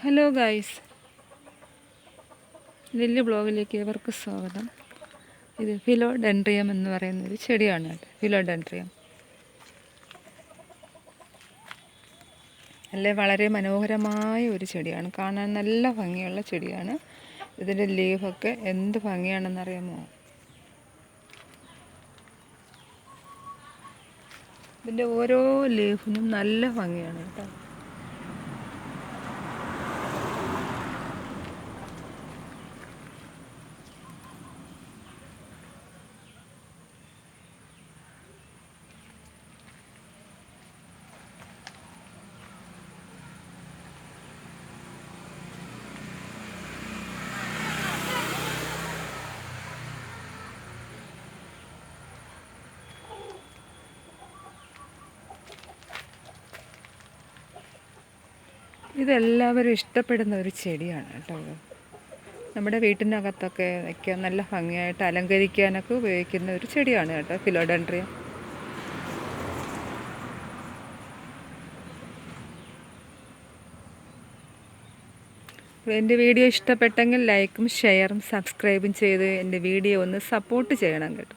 Hello guys, lily ബ്ലോഗിലേക്ക് ഏവർക്ക് സ്വാഗതം. ഇത് ഫിലോഡെൻഡ്രിയം എന്ന് പറയുന്നൊരു ചെടിയാണ് കേട്ടോ. ഫിലോഡെൻഡ്രിയം അല്ലേ, വളരെ മനോഹരമായ ഒരു ചെടിയാണ്. കാണാൻ നല്ല ഭംഗിയുള്ള ചെടിയാണ്. ഇതിൻ്റെ ലീഫൊക്കെ എന്ത് ഭംഗിയാണെന്നറിയാമോ? ഇതിൻ്റെ ഓരോ ലീഫിനും നല്ല ഭംഗിയാണ് കേട്ടോ. ഇതെല്ലാവരും ഇഷ്ടപ്പെടുന്ന ഒരു ചെടിയാണ് കേട്ടോ. നമ്മുടെ വീട്ടിനകത്തൊക്കെ വയ്ക്കാൻ നല്ല ഭംഗിയായിട്ട് അലങ്കരിക്കാനൊക്കെ ഉപയോഗിക്കുന്ന ഒരു ചെടിയാണ് കേട്ടോ, ഫിലോഡെൻഡ്രിയം. എൻ്റെ വീഡിയോ ഇഷ്ടപ്പെട്ടെങ്കിൽ ലൈക്കും ഷെയറും സബ്സ്ക്രൈബും ചെയ്ത് എൻ്റെ വീഡിയോ ഒന്ന് സപ്പോർട്ട് ചെയ്യണം കേട്ടോ.